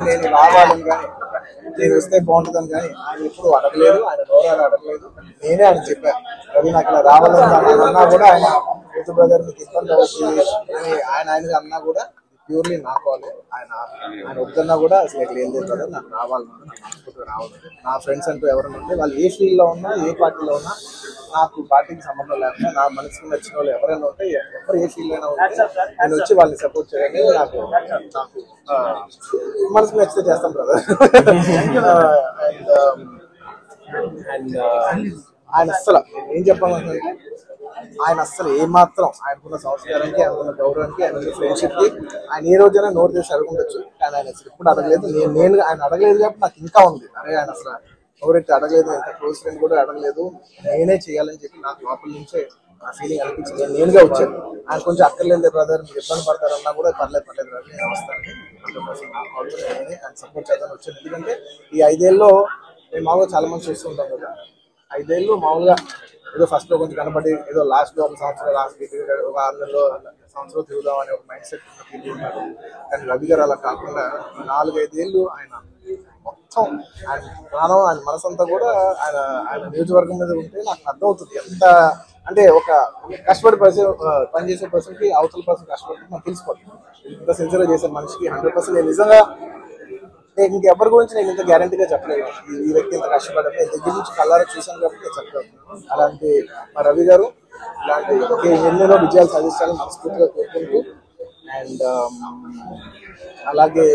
నేను రావాలని కానీ నేను వస్తే బాగుంటుందని కానీ ఆయన ఎప్పుడు అడగలేదు, ఆయన నోరాలు అడగలేదు. నేనే ఆయన చెప్పాను, రవి నాకు ఇలా రావాలని అన్నా కూడా ఆయన యూత్ బ్రదర్ మీకు ఇబ్బంది అవుతుంది అని ఆయన అన్నా కూడా ప్యూర్లీ నా కాలే. ఆయన వద్దన్నా కూడా అసలు ఎట్లా ఏం లేదు కదా, నాకు రావాలన్నా నాకు రావాలి. నా ఫ్రెండ్స్ అంటూ ఎవరైనా ఉంటే వాళ్ళు ఏ ఫీల్డ్లో ఉన్నా ఏ పార్టీలో ఉన్నా నాకు పార్టీకి సంబంధం లేకుండా నా మనసుకు నచ్చిన వాళ్ళు ఎవరైనా ఉంటే ఎవరు ఏ ఫీల్డ్ అయినా ఉంటే నేను వచ్చి వాళ్ళని సపోర్ట్ చేయాలి. నాకు మనసుకు నచ్చితే చేస్తాం బ్రదర్. అండ్ ఆయన అస్సలు ఏం చెప్పాలంటే ఆయన అస్సలు ఏమాత్రం ఆయనకున్న సంస్కారానికి, ఆయనకున్న గౌరవానికి, ఆయనకున్న ఫ్రెండ్షిప్కి ఆయన ఏ రోజైనా నోరు చేసి అడుగుండొచ్చు. కానీ ఆయన అసలు ఎప్పుడు అడగలేదు. నేను ఆయన అడగలేదు కాబట్టి నాకు ఇంకా ఉంది. అరే ఆయన అసలు ఎవరైతే అడగలేదు, ఎంత క్లోజ్ ఫ్రెండ్ కూడా అడగలేదు, నేనే చేయాలని చెప్పి నాకు లోపల నుంచే ఆ ఫీలింగ్ అనిపించింది. నేను నేనుగా వచ్చాను. ఆయన కొంచెం అక్కర్లేదు బ్రదర్, మీరు ఇబ్బంది పడతారన్నా కూడా పర్లేదు బ్రదర్ నేను వస్తాను, నేనే ఆయన సపోర్ట్ చేద్దామని వచ్చాను. ఎందుకంటే ఈ 5 ఏళ్ళలో మేము మామూలుగా చాలా మంది చూస్తుంటాం కదా, 5 ఏళ్ళు మామూలుగా ఏదో ఫస్ట్ లో కొంచెం కనబడి ఏదో లాస్ట్ లో ఒక సంవత్సరం లాస్ట్ ఒక 6 నెలలో సంవత్సరం తిరుగుదాం అనే ఒక మైండ్ సెట్ ఉన్నారు. కానీ రవి గారు అలా కాకుండా 4-5 ఏళ్ళు ఆయన మొత్తం ఆయన ప్రాణం, ఆయన మనసంతా కూడా ఆయన నియోజకవర్గం మీద ఉంటే నాకు అర్థమవుతుంది ఎంత అంటే ఒక కష్టపడి పనిచేసే పర్సన్కి అవతల పర్సన్ కష్టపడి నాకు తెలిసిపోతుంది. ఇంత సిన్సియర్గా చేసే మనిషికి 100% నేను నిజంగా ఇంకెవరి గురించి నేను ఇంత గ్యారంటీగా చెప్పలేదు. ఈ వ్యక్తి ఇంత కష్టపడ్డారు, నేను దగ్గర నుంచి కళ్ళారా చూశాను కాబట్టి నేను చెప్పలేదు. అలాంటి మా రవి గారు ఇలాంటి ఎన్నెన్నో విజయాలు సాధించాలని మనస్ఫూర్తిగా కోరుకుంటూ అండ్ అలాగే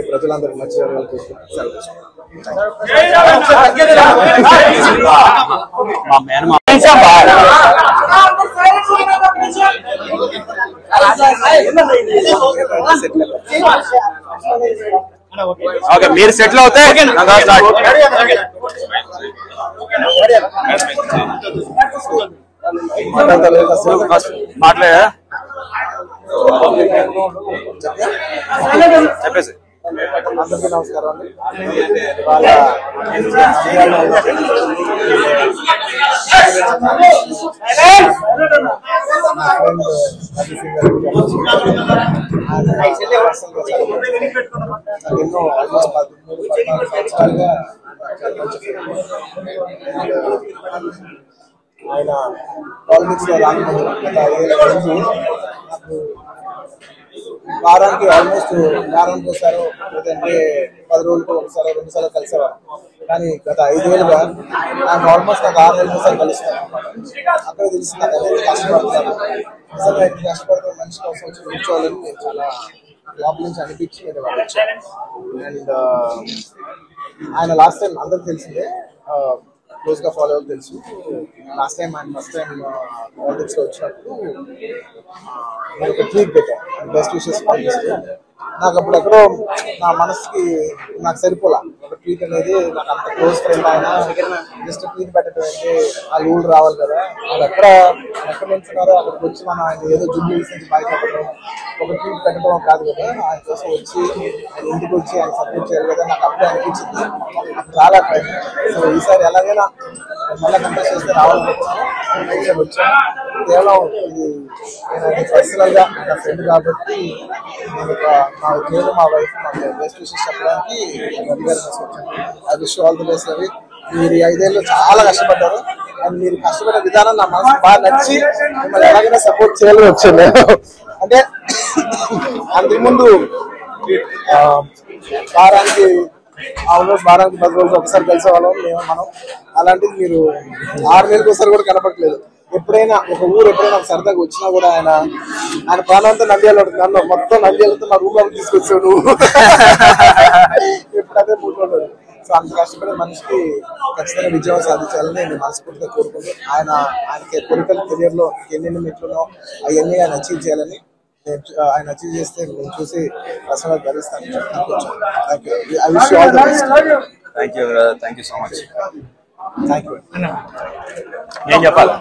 ప్రజలందరూ మంచి జరగాలని కోరుకుంటూ ఓకే, మీరు సెటిల్ అవుతే మాట్లాడా చెప్పేసి అందరికీ నమస్కారం అండి. ఎన్నో ఆల్మోస్ట్ 13-14 సంవత్సరాలుగా ఆయన పాలిటిక్స్ లో రాకముందు గత 5 ఏళ్ళ ముందు నాకు వారానికి ఒకసారో లేదంటే 10 రోజులకు ఒకసారో 2 సార్లు కలిసేవారు. కానీ గత 5 ఏళ్ళుగా నాకు ఆల్మోస్ట్ నాకు 6 నెలలకు ఒకసారి కలుస్తాను. అక్కడ తెలిసి నాకు అనేది కష్టపడుతున్నాను. నిజంగా ఎంత కష్టపడుతున్న మనిషి కోసం వచ్చి కూర్చోవాలని నేను చాలా లోపల నుంచి అనిపించి నేను వచ్చాను. అండ్ ఆయన లాస్ట్ టైం అందరికి తెలిసిందే, క్లోజ్ గా ఫాలో అవ్వాలి తెలుసు. లాస్ట్ టైం ఆయన ఫస్ట్ టైం పాలిటిక్స్ లో వచ్చినప్పుడు నేను ఒక ట్వీట్ పెట్టాను, బెస్ట్ విషెస్ పాలిటిక్స్. నాకు అప్పుడు ఎక్కడో నా మనసుకి నాకు సరిపోలా ఒక ట్వీట్ అనేది. నాకు అంత క్లోజ్ ఫ్రెండ్ ఆయన జస్ట్ ట్వీట్ పెట్టడం అంటే ఆ రూల్ రావాలి కదా, వాళ్ళు ఎక్కడ నుంచున్నారో అక్కడికి వచ్చి మనం ఆయన ఏదో జుబ్లీ నుంచి బయటపడడం ఒక ట్వీట్ పెట్టడం కాదు కదా, ఆయన కోసం వచ్చి ఆయన ఇంటికి వచ్చి ఆయన సపోర్ట్ చేయాలి కదా. నాకు అప్పుడే అనిపించింది, నాకు చాలా టైం. సో ఈసారి ఎలాగైనా మళ్ళీ కంటెస్ట్ చేస్తే రావాలనుకుంటున్నాను. వచ్చాను కేవలం ఇది నేను పర్సనల్ గా నా ఫ్రెండ్ కాబట్టి నేను మా వైఫ్ బెస్ట్ విషెస్ చెప్పడానికి రవి గారు తీసుకొచ్చాను. I wish all the best Ravi. మీరు 5 ఏళ్ళు చాలా కష్టపడ్డారు అండ్ మీరు కష్టపడే విధానం నా మనసు బాగా నచ్చి మిమ్మల్ని ఎలాగైనా సపోర్ట్ చేయాలని వచ్చాను. అంటే అంతకుముందు వారానికి 10 రోజులు ఒకసారి కలిసేవాళ్ళం మనం. అలాంటిది మీరు 6 నెలలకు ఒకసారి కూడా కనపడలేదు. ఎప్పుడైనా ఒక ఊరు ఎప్పుడైనా సరదాగా వచ్చినా కూడా ఆయన ప్రాణంతో నంద్యాల నన్ను మొత్తం నంద్యాలతో మా రూమ్ లో తీసుకొచ్చావు నువ్వు. ఎప్పుడైతే మూడు. సో అంత కష్టపడే మనిషికి ఖచ్చితంగా విజయం సాధించాలని నేను మనస్ఫూర్తిగా కోరుకుంటూ ఆయనకి పొలిటికల్ కెరియర్ లో ఎన్నెన్ని మెట్లునో అవన్నీ ఆయన అచీవ్ చేయాలని, ఆయన అచీవ్ చేస్తే నేను చూసి పర్సనల్ భరిస్తాను. I wish all the best. Thank you so much. Thank you. ఏం చెప్పాలి?